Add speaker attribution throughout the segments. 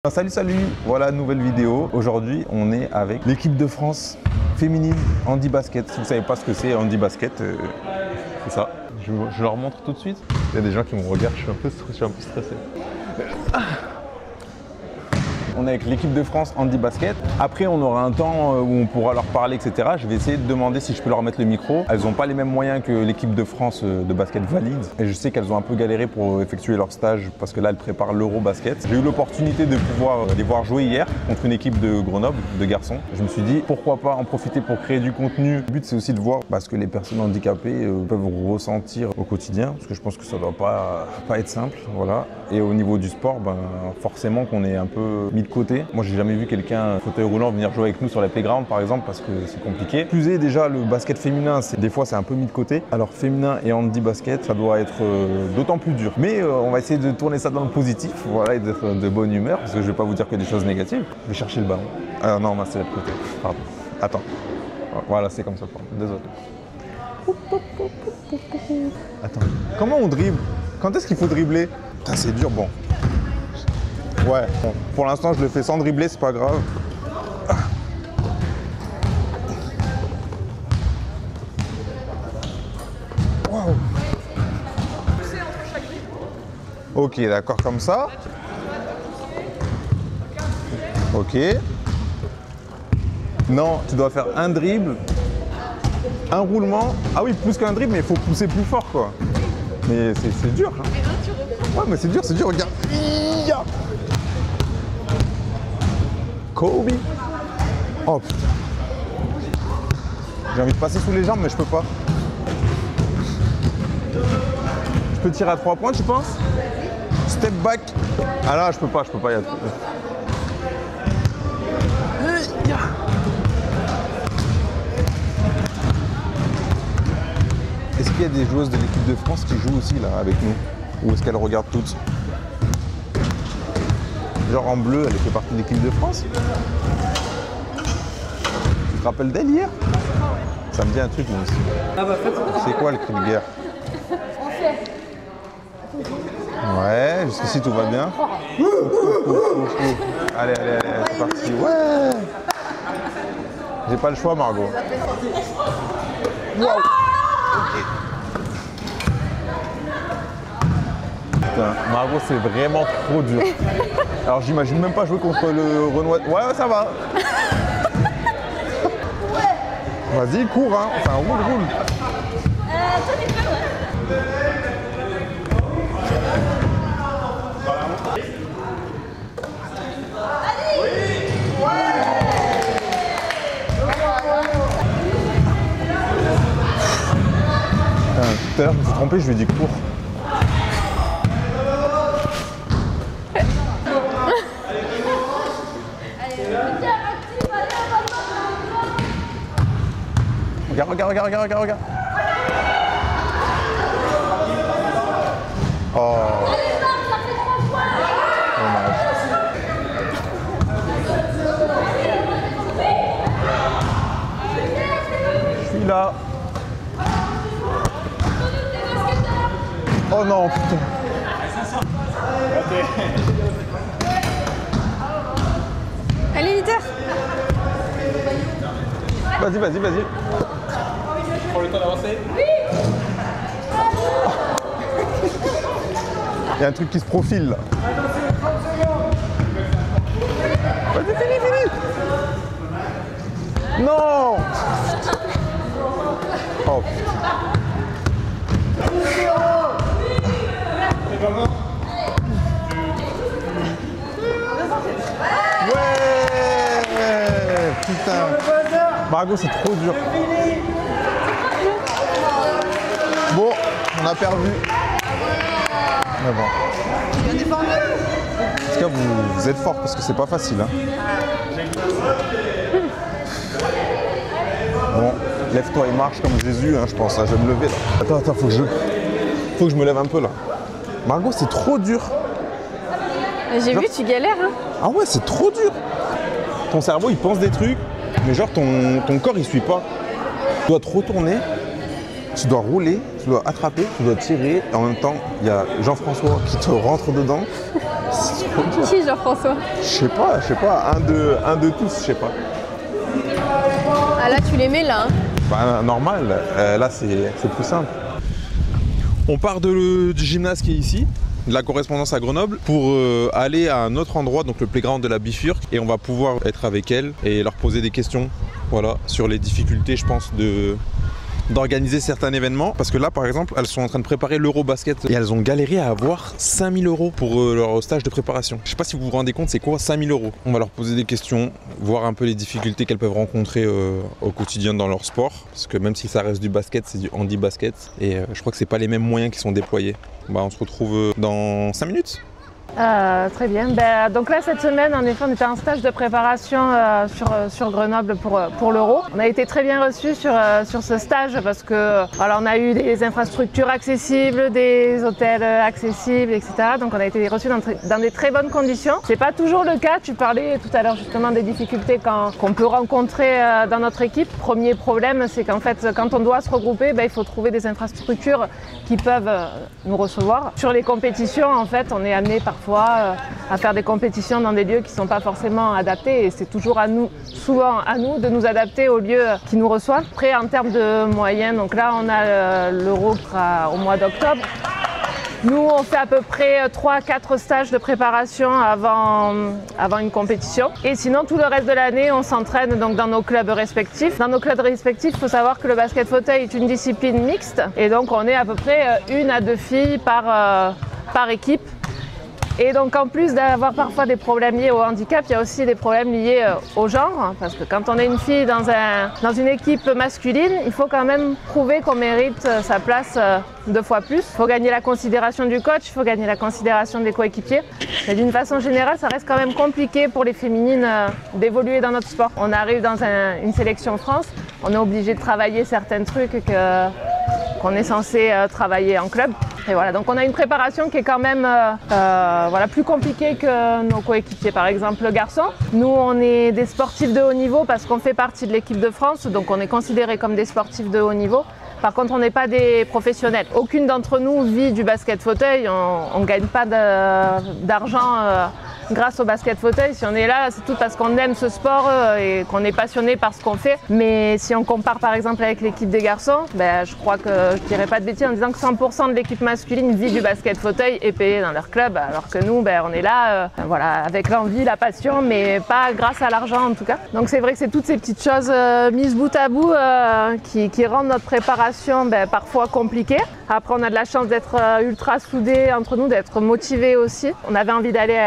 Speaker 1: Salut, voilà, nouvelle vidéo. Aujourd'hui, on est avec l'équipe de France féminine handi basket. Si vous ne savez pas ce que c'est handi basket, c'est ça. Je leur montre tout de suite. Il y a des gens qui me regardent, je suis un peu stressé. On est avec l'équipe de France handi basket. Après, on aura un temps où on pourra leur parler, etc. Je vais essayer de demander si je peux leur mettre le micro. Elles n'ont pas les mêmes moyens que l'équipe de France de basket valide. Et je sais qu'elles ont un peu galéré pour effectuer leur stage parce que là, elles préparent l'Euro basket. J'ai eu l'opportunité de pouvoir les voir jouer hier contre une équipe de Grenoble, de garçons. Je me suis dit, pourquoi pas en profiter pour créer du contenu. Le but, c'est aussi de voir ce que les personnes handicapées peuvent ressentir au quotidien. Parce que je pense que ça ne doit pas être simple. Voilà. Et au niveau du sport, forcément qu'on est un peu mis de côté. Moi, j'ai jamais vu quelqu'un fauteuil roulant venir jouer avec nous sur les playgrounds, par exemple, parce que c'est compliqué. Plus est déjà le basket féminin, des fois c'est un peu mis de côté. Alors féminin et handi basket, ça doit être d'autant plus dur. Mais on va essayer de tourner ça dans le positif, voilà, et d'être de bonne humeur, parce que je vais pas vous dire que des choses négatives. Je vais chercher le ballon. Ah non, c'est de l'autre côté. Pardon. Attends. Voilà, c'est comme ça. Désolé. Attends. Comment on dribble? Quand est-ce qu'il faut dribbler? Putain, c'est dur, bon. Ouais, bon, pour l'instant je le fais sans dribbler, c'est pas grave. Wow. Ok, d'accord, comme ça. Ok. Non, tu dois faire un dribble, un roulement. Ah oui, plus qu'un dribble, mais il faut pousser plus fort, quoi. Mais c'est dur. Hein. Ouais, mais c'est dur, regarde. Kobe. Oh putain. J'ai envie de passer sous les jambes, mais je peux pas. Je peux tirer à 3 points, tu penses? Step back. Ah là, je peux pas, y a... Est-ce qu'il y a des joueuses de l'équipe de France qui jouent aussi là avec nous? Ou est-ce qu'elles regardent toutes? Genre en bleu, elle fait partie de l'équipe de France. Tu te rappelles d'elle hier? Ça me dit un truc moi aussi. C'est quoi le cri de guerre? Ouais, jusqu'ici tout va bien. Allez, c'est parti. Ouais. J'ai pas le choix, Margot. Wow. Putain, Margot, c'est vraiment trop dur. Alors j'imagine même pas jouer contre le Renoir. Ouais, ça va. Vas-y, cours, hein. Enfin, roule.
Speaker 2: Toi, t'es prêt, ouais.
Speaker 1: Tout à l'heure, je me suis trompé, je lui ai dit cours. Regarde. Oh. Dommage. Je suis là. Oh non, putain.
Speaker 2: Allez, Liter.
Speaker 1: Vas-y.
Speaker 3: Tu prends le temps d'avancer? Oui.
Speaker 1: Il y a un truc qui se profile là. Vas-y, fini. Non. Oh putain. Ouais. Putain. Margot, c'est trop dur. Bon, on a perdu. Mais bon. En tout cas, vous êtes fort parce que c'est pas facile. Hein. Bon, lève-toi et marche comme Jésus, hein, je pense. Hein, je vais me lever là. Attends, faut que je me lève un peu là. Margot, c'est trop dur.
Speaker 2: J'ai vu, tu galères. Hein.
Speaker 1: Ah ouais, c'est trop dur. Ton cerveau, il pense des trucs, mais genre ton corps, il suit pas. Tu dois te retourner. Tu dois rouler, tu dois attraper, tu dois tirer. Et en même temps, il y a Jean-François qui te rentre dedans. C'est trop dur.
Speaker 2: Qui, Jean-François?
Speaker 1: Je sais pas, un de tous, je sais pas.
Speaker 2: Ah là, tu les mets là. Hein.
Speaker 1: Bah, normal, là c'est plus simple. On part du gymnase qui est ici, de la correspondance à Grenoble, pour aller à un autre endroit, donc le playground de la Bifurque, et on va pouvoir être avec elles et leur poser des questions, voilà, sur les difficultés, je pense, d'organiser certains événements. Parce que là, par exemple, elles sont en train de préparer l'Eurobasket et elles ont galéré à avoir 5 000 € pour leur stage de préparation. Je sais pas si vous vous rendez compte, c'est quoi 5 000 €? On va leur poser des questions, voir un peu les difficultés qu'elles peuvent rencontrer au quotidien dans leur sport. Parce que même si ça reste du basket, c'est du handi-basket. Et je crois que c'est pas les mêmes moyens qui sont déployés. Bah, on se retrouve dans 5 minutes.
Speaker 4: Très bien. Donc là, cette semaine, en effet, on était en stage de préparation sur Grenoble pour l'Euro. On a été très bien reçus sur ce stage parce que voilà, on a eu des infrastructures accessibles, des hôtels accessibles, etc. Donc on a été reçus dans des très bonnes conditions. C'est pas toujours le cas. Tu parlais tout à l'heure justement des difficultés qu'on peut rencontrer dans notre équipe. Premier problème, c'est qu'en fait, quand on doit se regrouper, il faut trouver des infrastructures qui peuvent nous recevoir. Sur les compétitions, en fait, on est amené parfois à faire des compétitions dans des lieux qui ne sont pas forcément adaptés et c'est toujours souvent à nous de nous adapter aux lieux qui nous reçoivent. Après, en termes de moyens, donc là on a l'Euro qui sera au mois d'octobre. Nous, on fait à peu près 3-4 stages de préparation avant une compétition. Et sinon, tout le reste de l'année, on s'entraîne donc dans nos clubs respectifs. Dans nos clubs respectifs, il faut savoir que le basket fauteuil est une discipline mixte. Et donc, on est à peu près 1 à 2 filles par équipe. Et donc en plus d'avoir parfois des problèmes liés au handicap, il y a aussi des problèmes liés au genre. Parce que quand on est une fille dans une équipe masculine, il faut quand même prouver qu'on mérite sa place 2 fois plus. Il faut gagner la considération du coach, il faut gagner la considération des coéquipiers. Mais d'une façon générale, ça reste quand même compliqué pour les féminines d'évoluer dans notre sport. On arrive dans une sélection France, on est obligé de travailler certains trucs qu'on est censé travailler en club. Et voilà, donc on a une préparation qui est quand même plus compliquée que nos coéquipiers, par exemple le garçon. Nous, on est des sportifs de haut niveau parce qu'on fait partie de l'équipe de France, donc on est considérés comme des sportifs de haut niveau. Par contre, on n'est pas des professionnels. Aucune d'entre nous vit du basket fauteuil, on ne gagne pas d'argent grâce au basket fauteuil. Si on est là, c'est tout parce qu'on aime ce sport et qu'on est passionné par ce qu'on fait. Mais si on compare par exemple avec l'équipe des garçons, je crois que je dirais pas de bêtises en disant que 100% de l'équipe masculine vit du basket fauteuil et payé dans leur club, alors que nous, on est là avec l'envie, la passion, mais pas grâce à l'argent en tout cas. Donc c'est vrai que c'est toutes ces petites choses mises bout à bout qui rendent notre préparation parfois compliquée. Après, on a de la chance d'être ultra soudés entre nous, d'être motivés aussi. On avait envie d'aller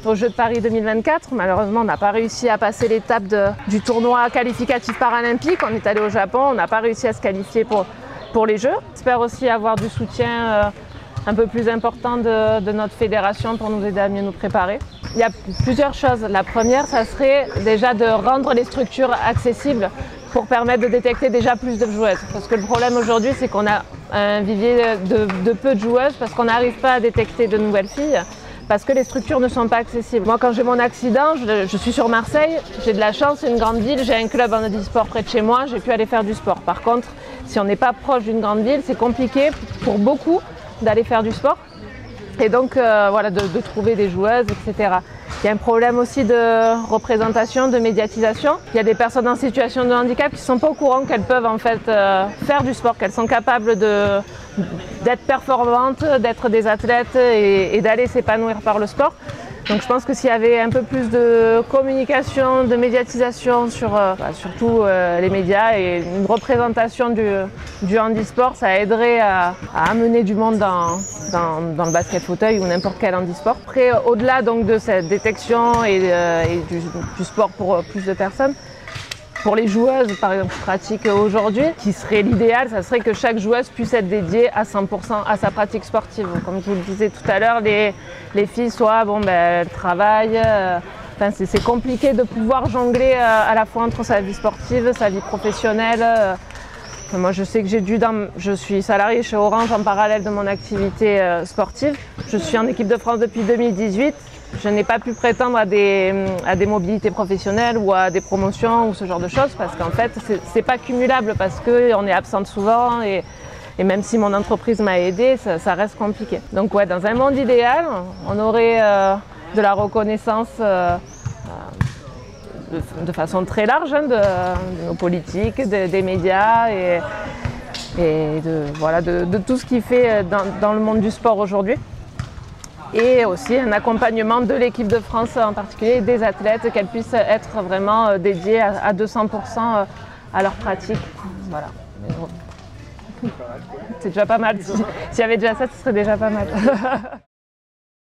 Speaker 4: aux Jeux de Paris 2024. Malheureusement, on n'a pas réussi à passer l'étape du tournoi qualificatif paralympique. On est allé au Japon, on n'a pas réussi à se qualifier pour les Jeux. J'espère aussi avoir du soutien un peu plus important de notre fédération pour nous aider à mieux nous préparer. Il y a plusieurs choses. La première, ça serait déjà de rendre les structures accessibles pour permettre de détecter déjà plus de joueuses. Parce que le problème aujourd'hui, c'est qu'on a un vivier de peu de joueuses parce qu'on n'arrive pas à détecter de nouvelles filles. Parce que les structures ne sont pas accessibles. Moi, quand j'ai mon accident, je suis sur Marseille, j'ai de la chance, c'est une grande ville, j'ai un club en handisport près de chez moi, j'ai pu aller faire du sport. Par contre, si on n'est pas proche d'une grande ville, c'est compliqué pour beaucoup d'aller faire du sport. Et donc, de trouver des joueuses, etc. Il y a un problème aussi de représentation, de médiatisation. Il y a des personnes en situation de handicap qui ne sont pas au courant qu'elles peuvent en fait faire du sport, qu'elles sont capables d'être performantes, d'être des athlètes et d'aller s'épanouir par le sport. Donc je pense que s'il y avait un peu plus de communication, de médiatisation sur surtout les médias et une représentation du handisport, ça aiderait à amener du monde dans le basket fauteuil ou n'importe quel handisport. Après, au-delà donc de cette détection et du sport pour plus de personnes, pour les joueuses, par exemple, qui pratiquent aujourd'hui, qui serait l'idéal, ça serait que chaque joueuse puisse être dédiée à 100% à sa pratique sportive. Comme je vous le disais tout à l'heure, les filles, soit elles travaillent, c'est compliqué de pouvoir jongler à la fois entre sa vie sportive, sa vie professionnelle. Moi, je sais que je suis salariée chez Orange en parallèle de mon activité sportive. Je suis en équipe de France depuis 2018. Je n'ai pas pu prétendre à des mobilités professionnelles ou à des promotions ou ce genre de choses parce qu'en fait, c'est pas cumulable parce qu'on est absente souvent et même si mon entreprise m'a aidée, ça reste compliqué. Donc ouais, dans un monde idéal, on aurait de la reconnaissance de façon très large de nos politiques, des médias et de tout ce qui fait dans le monde du sport aujourd'hui. Et aussi un accompagnement de l'équipe de France en particulier, des athlètes, qu'elles puissent être vraiment dédiées à 200% à leur pratique. Voilà. C'est déjà pas mal. S'il y avait déjà ça, ce serait déjà pas mal.